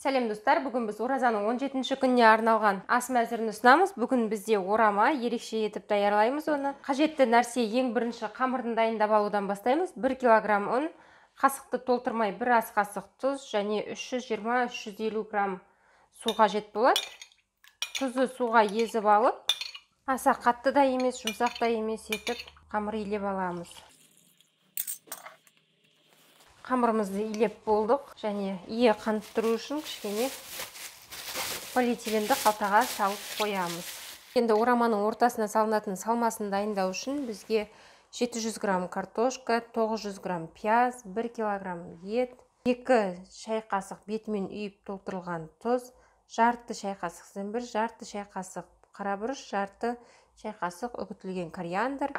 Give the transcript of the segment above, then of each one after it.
Сәлем достар, бүгін біз оразаның 17-ші күніне арналған ас мәзірін ұсынамыз. Бүгін бізде орама, ерекше етіп даярлаймыз оны. Қажетті нәрсе ең бірінші қамырды дайындап алудан бастаймыз. 1 килограмм ұн, қасықты толтырмай 1 ас қасық тұз және 320-350 грамм су қажет болады. Тұзды суға езіп алып, аса қатты да емес, жұмсақ та емес етіп қамыр илеп аламыз. Қамырымызды илеп болдық және ие қанып тұру үшін кішкене полиэтиленді қалтаға салып қоямыз. Енді ораманың ортасына салынатын салмасын дайындау үшін бізге 700 грамм картошка, 900 грамм пияз, 1 килограмм ет, 2 шай қасық бетімен үйіп толтырылған тұз, жарты шай қасық зімбір, жарты шай қасық қарабұрыш, жарты шай қасық үгітілген кориандр,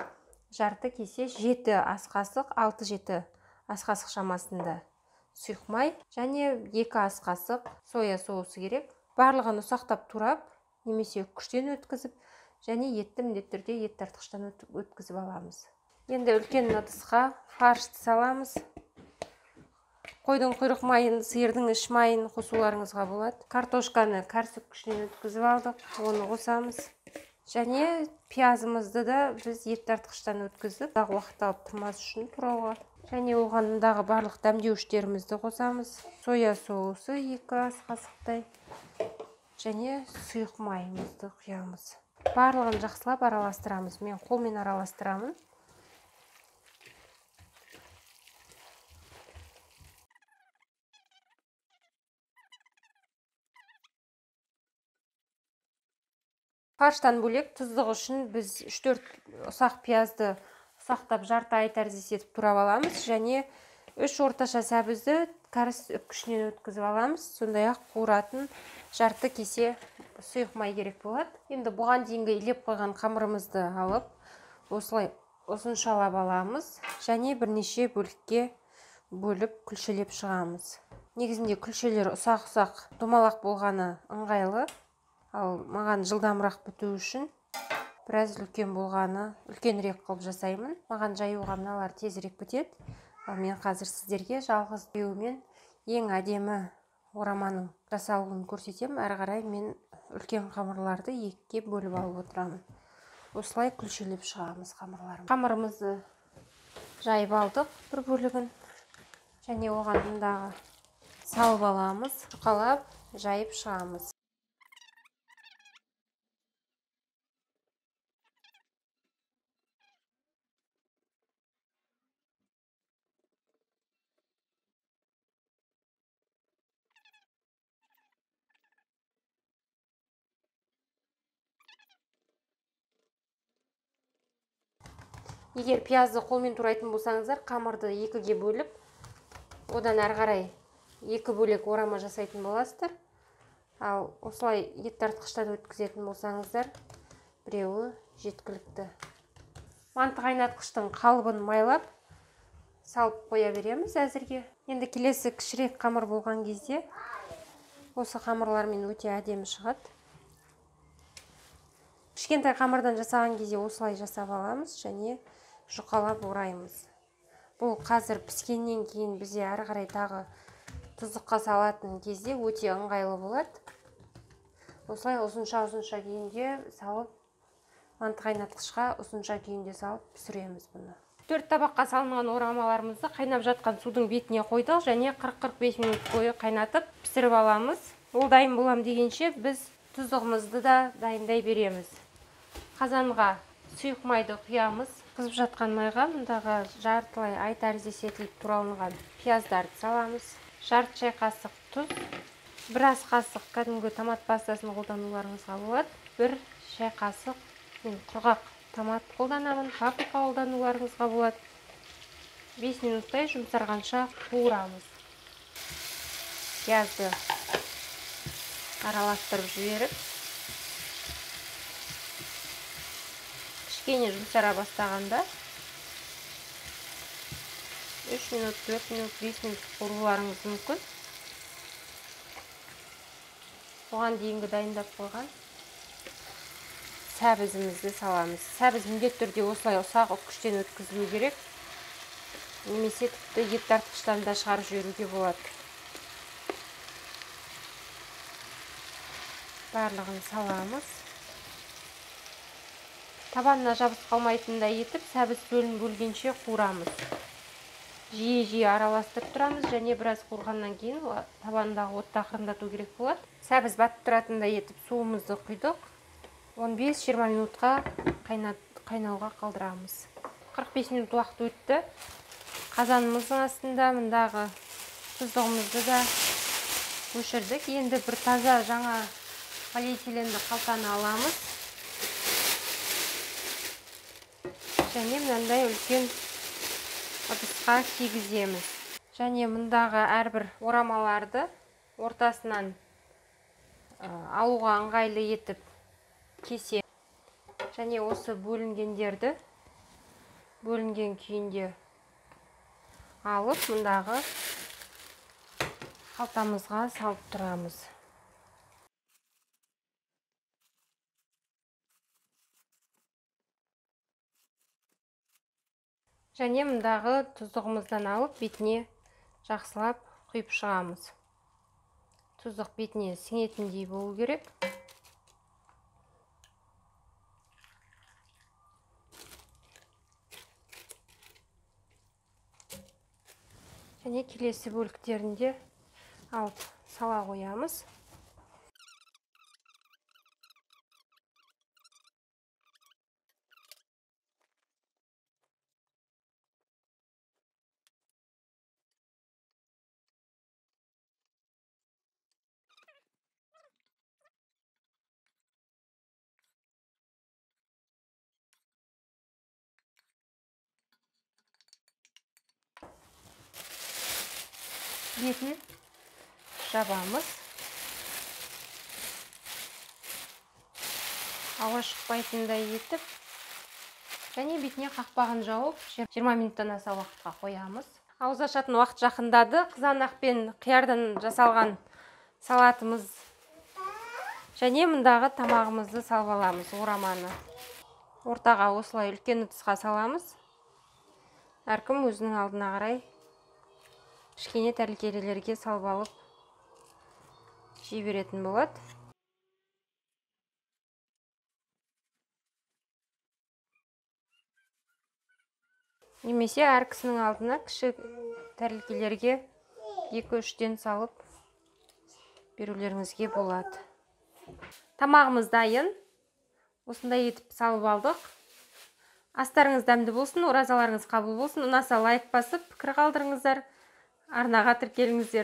жарты кесе 7 ас қасық, 6-7 ас қасық шамасында сұйық май және 2 ас қасық соя соусы керек. Барлығын ұсақтап турап, немесе күштен өткізіп, және етті міндетті түрде ет тартқыштан өткізіп аламыз. Енді үлкен ыдысқа фаршты саламыз. Қойдың құйрық майын, сиырдың іш майын қосуларыңызға болады. Картошканы кәрсік күшінен өткізіп алдық, оны қосамыз. Және пиязымызды да біз ет тартқыштан өткізіп, ұзақ уақыт алып тұрмас үшін турауға. Және оғандағы барлық дәмдеуіштерімізді қосамыз. Соя соусы 2 ас қасықтай және сұйық майымызды құямыз. Барлығын жақсылап араластырамыз. Мен қолмен араластырамын. Фарштан бөлек тұздығы үшін біз 3-4 ұсақ пиязды ұсақтап жарты ай тәріздес етіп турап аламыз және 3 орташа сәбізді кәріс үпкішінен өткізіп аламыз. Сондай-ақ қуыратын жарты кесе сұйық май керек болады. Енді бұған дейінгі илеп қойған қамырымызды алып, осылай ұзыншалап аламыз және бірнеше бөлікке бөліп күлшелеп шығамыз. Негізінде күлшелер ұсақ-ұсақ домалақ болғаны ыңғайлы, ал маған жылдамырақ біту үшін біраз үлкен болғаны үлкенірек қылып жасаймын. Маған жаюға мыналар тезірек бітеді. Ал мен қазір сіздерге жалғыз жаюмен ең әдемі ораманың жасалуын көрсетем. Әрі қарай мен үлкен қамырларды екіге бөліп алып отырамын. Осылай күлшелеп шығамыз қамырларымызды. Қамырымызды жайып алдық бір бөлігін және оған мұндағы салып аламыз. Жұқалап жайып шығамыз. Егер пиязды қолмен турайтын болсаңыздар, қамырды екіге бөліп, одан әрі қарай 2 бөлек орама жасайтын боласыздар. Ал осылай ет тартқыштан өткізетін болсаңыздар, біреуі жеткілікті. Манты қайнатқыштың қалыбын майлап, салып қоя береміз әзірге. Енді келесі кішірек қамыр болған кезде, осы қамырлармен өте әдемі шығады. Кішкентай қамырдан жасаған кезде осылай жасап аламыз және жұқалап ораймыз. Бұл қазір піскеннен кейін бізде әрі қарай тағы тұздыққа салатын кезде өте ыңғайлы болады. Осылай ұзынша күйінде салып, манты қайнатқышқа ұзынша күйінде салып пісіреміз бұны. 4 табаққа салынған орамаларымызды қайнап жатқан судың бетіне қойдық және 40-45 минут бойы қайнатып пісіріп аламыз. Ол дайын болам дегенше біз тұздығымызды да дайындай береміз. Қазанға сұйық майды құямыз. Қызып жатқан майға мұндағы жартылай ай тәріздес етіліп туралынған пияздарды саламыз. Жарты шай қасық тұз, 1 ас қасық кәдімгі томат пастасын қолдануларыңызға болады. 1 шай қасық мен құрғақ томат қолданамын, паприка қолдануларыңызға болады. 5 минуттай жұмсарғанша қуырамыз. Пиязды араластырып жіберіп, кішкене жұмсара бастағанда 3 минут, 4 минут, 5 минут қуыруларыңыз мүмкін. Оған дейінгі дайындап қойған сәбізімізді саламыз. Сәбіз міндетті түрде осылай ұсақ күштен өткізілу керек. Немесе тіпті ет тартқыштан да шығарып жіберуге болады. барлығын саламыз. Табанына жабысып қалмайтындай етіп, сәбіз бөлгенше қуырамыз. Жиі араластырып тұрамыз, және біраз қуырғаннан кейін табанындағы отты ақырындату керек болады. Сәбіз батып тұратындай етіп суымызды құйдық. 15-20 минутқа қайнауға қалдырамыз. 45 минут уақыт өтті. Қазанымыздың астында мұндағы тұздығымызды да өшірдік. Енді бір таза жаңа полиэтиленді қалтаны аламыз. Және мынандай үлкен ыдысқа кигіземіз. Және мұндағы әрбір орамаларды ортасынан алуға ыңғайлы етіп кесе. Және осы бөлінгендерді бөлінген күйінде алып, мұндағы қалтамызға салып тұрамыз. Және мұндағы тұздығымыздан алып, бетіне жақсылап құйып шығамыз. Тұздық бетіне сіңетіндей болу керек. Және келесі бөліктерінде алып сала қоямыз. Бетін жабамыз. Ауа шықпайтындай етіп, және бетіне қақпағын жауып 20 минуттан аса уақытқа қоямыз. Ауыз ашатын уақыт жақындады. Қызанақ пен қиярдан жасалған салатымыз және мұндағы тамағымызды салып аламыз. Ораманы ортаға осылай үлкен ыдысқа саламыз. Әркім өзінің алдына қарай кішкене тәрелкелерге салып алып жей беретін болады. Немесе әр кісінің алдына кіші тәрелкелерге 2-3-тен салып берулеріңізге болады. Тамағымыз дайын. Осындай етіп салып алдық. Астарыңыз дәмді болсын, оразаларыңыз қабыл болсын. Ұнаса лайк басып, пікір қалдырыңыздар. Арнаға тіркеліңіздер.